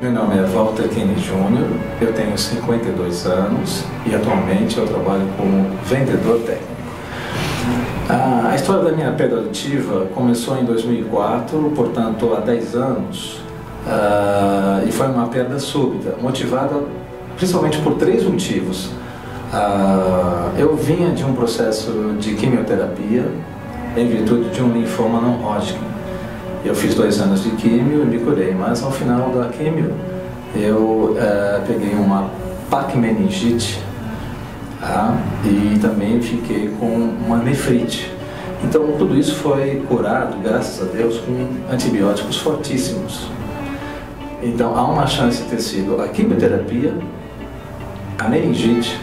Meu nome é Walter Kenny Jr., eu tenho 52 anos e atualmente eu trabalho como vendedor técnico. A história da minha perda auditiva começou em 2004, portanto há 10 anos, e foi uma perda súbita, motivada principalmente por 3 motivos. Eu vinha de um processo de quimioterapia em virtude de um linfoma não Hodgkin. Eu fiz 2 anos de químio e me curei, mas ao final da químio eu peguei uma pacmeningite e também fiquei com uma nefrite. Então tudo isso foi curado, graças a Deus, com antibióticos fortíssimos. Então há uma chance de ter sido a quimioterapia, a meningite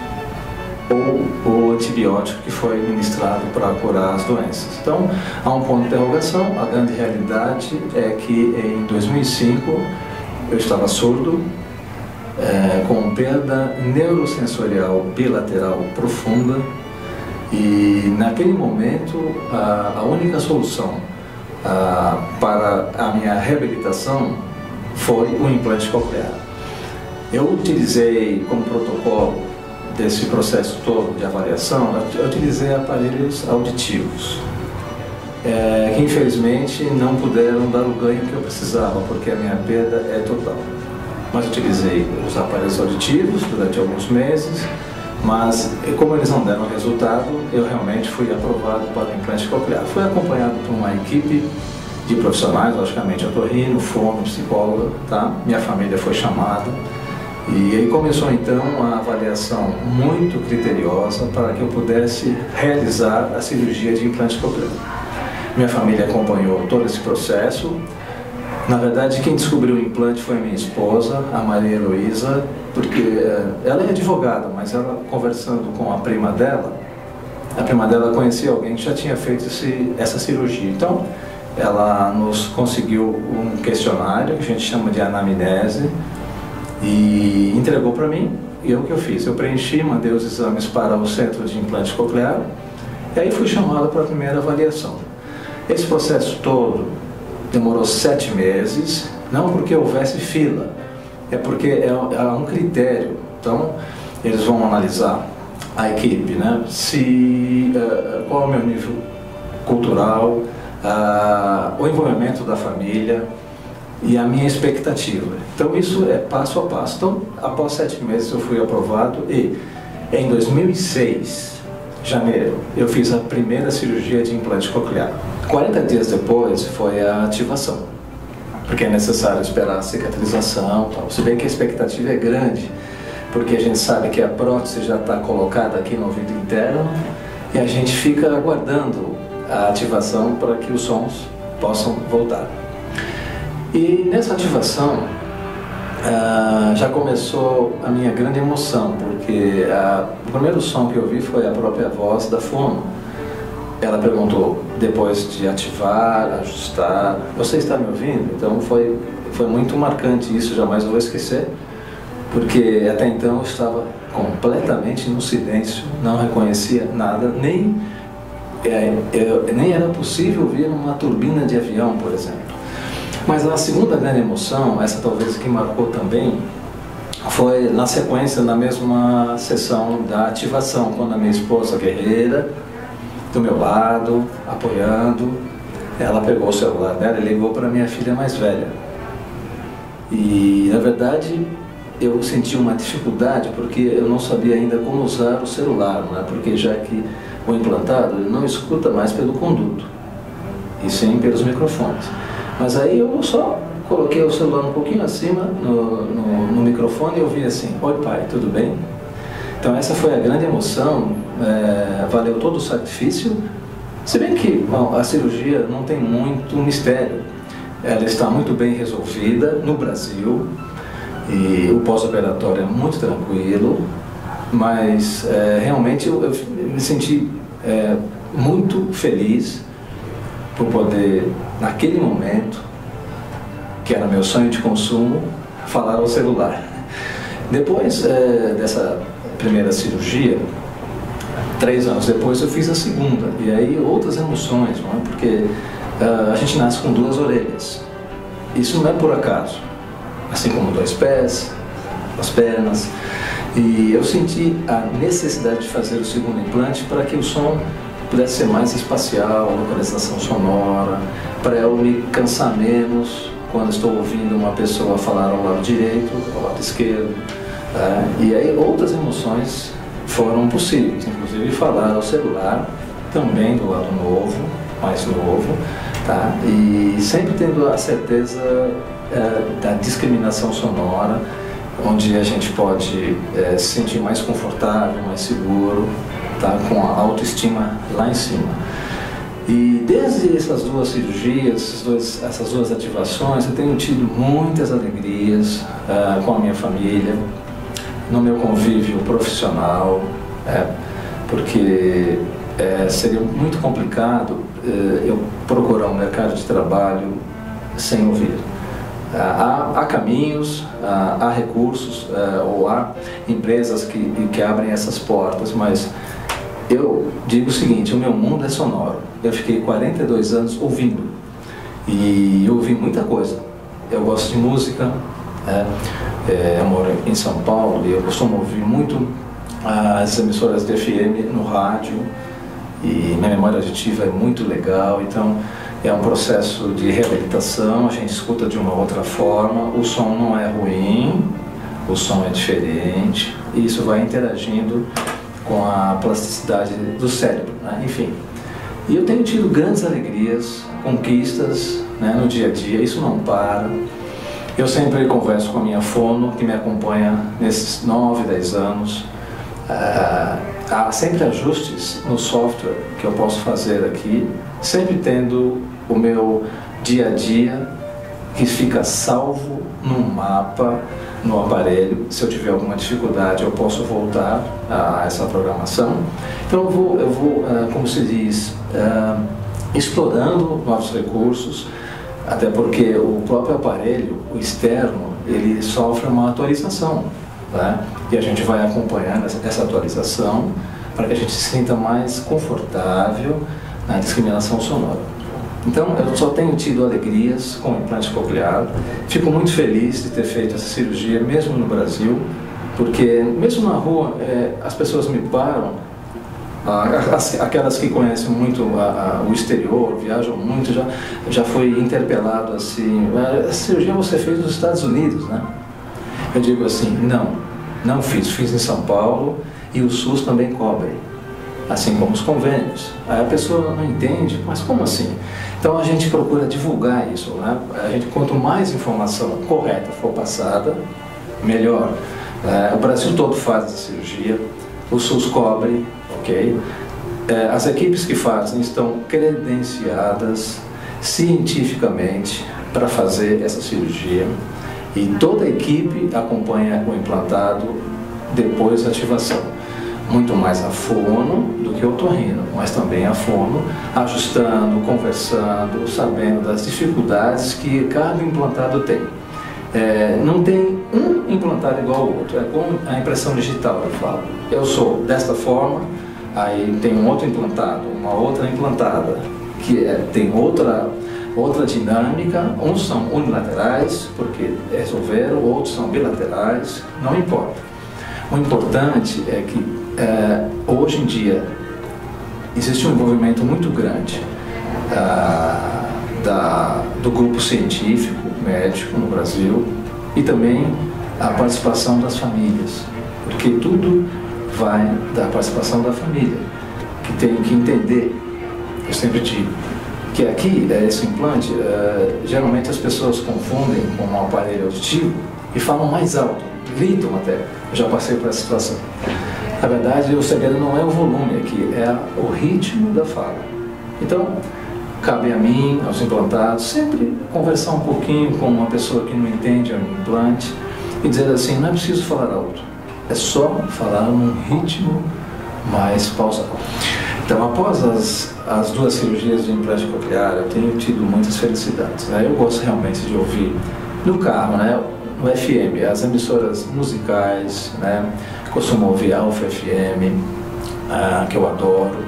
ou o antibiótico que foi ministrado para curar as doenças. Então, há um ponto de interrogação. A grande realidade é que em 2005 eu estava surdo, com perda neurosensorial bilateral profunda, e naquele momento a única solução para a minha reabilitação foi o implante coclear. Eu utilizei como protocolo desse processo todo de avaliação, eu utilizei aparelhos auditivos, que infelizmente não puderam dar o ganho que eu precisava, porque a minha perda é total. Mas utilizei os aparelhos auditivos durante alguns meses, mas como eles não deram resultado, eu realmente fui aprovado para o implante coclear. Fui acompanhado por uma equipe de profissionais, logicamente otorrino, fono, psicóloga, tá? Minha família foi chamada. E aí começou então uma avaliação muito criteriosa para que eu pudesse realizar a cirurgia de implante coclear. Minha família acompanhou todo esse processo. Na verdade, quem descobriu o implante foi a minha esposa, a Maria Heloísa, porque ela é advogada, mas ela, conversando com a prima dela conhecia alguém que já tinha feito essa cirurgia. Então, ela nos conseguiu um questionário que a gente chama de anamnese, e entregou para mim, e o que eu fiz? Eu preenchi, mandei os exames para o centro de implante coclear, e aí fui chamado para a primeira avaliação. Esse processo todo demorou 7 meses, não porque houvesse fila, é porque é um critério. Então, eles vão analisar a equipe, né? Qual é o meu nível cultural, o envolvimento da família, e a minha expectativa. Então isso é passo a passo. Então, após 7 meses eu fui aprovado, e em 2006, janeiro, eu fiz a primeira cirurgia de implante coclear. 40 dias depois foi a ativação, porque é necessário esperar a cicatrização, tal. Se bem que a expectativa é grande, porque a gente sabe que a prótese já está colocada aqui no ouvido interno, e a gente fica aguardando a ativação para que os sons possam voltar. E nessa ativação já começou a minha grande emoção, porque o primeiro som que eu vi foi a própria voz da fono. Ela perguntou, depois de ativar, ajustar: "Você está me ouvindo?" Então foi muito marcante isso, jamais vou esquecer, porque até então eu estava completamente no silêncio, não reconhecia nada, nem era possível ouvir uma turbina de avião, por exemplo. Mas a segunda grande emoção, essa talvez que marcou também, foi na sequência, na mesma sessão da ativação, quando a minha esposa guerreira, do meu lado, apoiando, ela pegou o celular dela e ligou para a minha filha mais velha. E, na verdade, eu senti uma dificuldade, porque eu não sabia ainda como usar o celular, né? Porque já que o implantado não escuta mais pelo conduto, e sim pelos microfones. Mas aí eu só coloquei o celular um pouquinho acima no microfone e ouvi assim: "Oi pai, tudo bem?" Então essa foi a grande emoção, valeu todo o sacrifício, se bem que a cirurgia não tem muito mistério, ela está muito bem resolvida no Brasil, e o pós-operatório é muito tranquilo, mas realmente eu me senti muito feliz por poder, naquele momento, que era meu sonho de consumo, falar ao celular. Depois dessa primeira cirurgia, 3 anos depois eu fiz a segunda, e aí outras emoções, não é? Porque a gente nasce com 2 orelhas. Isso não é por acaso. assim como 2 pés, as pernas. E eu senti a necessidade de fazer o segundo implante para que o som pudesse ser mais espacial, localização sonora, para eu me cansar menos quando estou ouvindo uma pessoa falar ao lado direito, ao lado esquerdo. E aí outras emoções foram possíveis, inclusive falar ao celular, também do lado novo, mais novo, tá? E sempre tendo a certeza da discriminação sonora, onde a gente pode se sentir mais confortável, mais seguro, tá? Com a autoestima lá em cima. E desde essas 2 cirurgias, essas duas ativações, eu tenho tido muitas alegrias com a minha família, no meu convívio profissional, porque seria muito complicado eu procurar um mercado de trabalho sem ouvir. Há caminhos, há recursos, ou há empresas que abrem essas portas, mas eu digo o seguinte: o meu mundo é sonoro. Eu fiquei 42 anos ouvindo, e eu ouvi muita coisa. Eu gosto de música, eu moro em São Paulo e eu costumo ouvir muito as emissoras de FM no rádio, e minha memória auditiva é muito legal, então é um processo de reabilitação, a gente escuta de uma outra forma, o som não é ruim, o som é diferente, e isso vai interagindo com a plasticidade do cérebro, né? Enfim. E eu tenho tido grandes alegrias, conquistas, né, no dia a dia, isso não para. Eu sempre converso com a minha fono, que me acompanha nesses 9, 10 anos. Há sempre ajustes no software que eu posso fazer aqui, sempre tendo o meu dia a dia que fica salvo num mapa, no aparelho. Se eu tiver alguma dificuldade, eu posso voltar a essa programação. Então eu vou como se diz, explorando novos recursos, até porque o próprio aparelho, o externo, ele sofre uma atualização, né? E a gente vai acompanhando essa atualização para que a gente se sinta mais confortável na discriminação sonora. Então, eu só tenho tido alegrias com o implante coclear. Fico muito feliz de ter feito essa cirurgia, mesmo no Brasil, porque mesmo na rua as pessoas me param, aquelas que conhecem muito o exterior, viajam muito, já foi interpelado assim: a cirurgia você fez nos Estados Unidos, né? Eu digo assim: não fiz em São Paulo, e o SUS também cobre, assim como os convênios. Aí a pessoa não entende, mas como assim? Então a gente procura divulgar isso, né? Quanto mais informação correta for passada, melhor. O Brasil todo faz essa cirurgia, o SUS cobre, ok? As equipes que fazem estão credenciadas cientificamente para fazer essa cirurgia, e toda a equipe acompanha o implantado depois da ativação. Muito mais a fono do que o otorrino, mas também a fono, ajustando, conversando, sabendo das dificuldades que cada implantado tem. Não tem um implantado igual ao outro, é como a impressão digital, eu falo. Eu sou desta forma, aí tem um outro implantado, uma outra implantada, que tem outra dinâmica. Uns são unilaterais, porque resolveram, outros são bilaterais, não importa. O importante é que hoje em dia existe um envolvimento muito grande do grupo científico, médico no Brasil, e também a participação das famílias, porque tudo vai da participação da família, que tem que entender. Eu sempre digo que aqui, esse implante, geralmente as pessoas confundem com um aparelho auditivo e falam mais alto, gritam até. Eu já passei por essa situação. Na verdade, o segredo não é o volume aqui, é o ritmo da fala. Então, cabe a mim, aos implantados, sempre conversar um pouquinho com uma pessoa que não entende o implante e dizer assim: não é preciso falar alto, é só falar num ritmo mais pausado. Então, após as 2 cirurgias de implante coclear, eu tenho tido muitas felicidades, né? Eu gosto realmente de ouvir no carro, né? No FM, as emissoras musicais, né? Costumo ouvir Alfa FM, que eu adoro.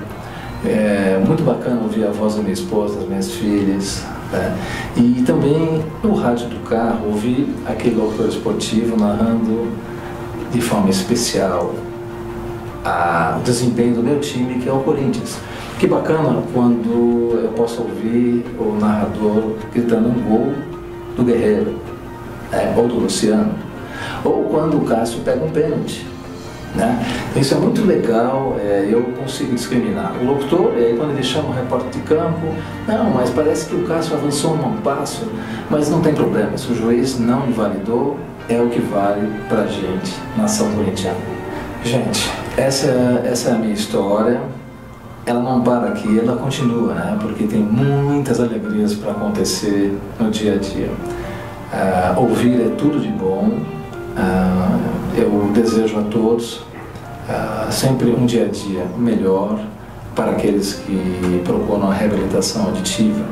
É muito bacana ouvir a voz da minha esposa, das minhas filhas, né? E também no rádio do carro ouvi aquele locutor esportivo narrando de forma especial o desempenho do meu time, que é o Corinthians. Que bacana quando eu posso ouvir o narrador gritando um gol do Guerreiro, ou do Luciano, ou quando o Cássio pega um pênalti, né? Isso é muito legal, eu consigo discriminar. O locutor, quando ele chama o repórter de campo, não, mas parece que o Cássio avançou um passo, mas não tem problema, se o juiz não invalidou, é o que vale pra gente, nação corintiana. Gente, essa é a minha história. Ela não para aqui, ela continua, né? Porque tem muitas alegrias para acontecer no dia a dia. Ouvir é tudo de bom. Eu desejo a todos sempre um dia a dia melhor para aqueles que procuram a reabilitação auditiva.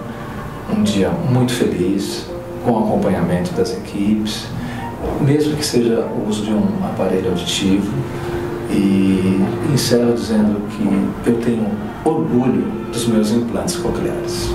Um dia muito feliz, com acompanhamento das equipes, mesmo que seja o uso de um aparelho auditivo. E encerro dizendo que eu tenho orgulho dos meus implantes cocleares.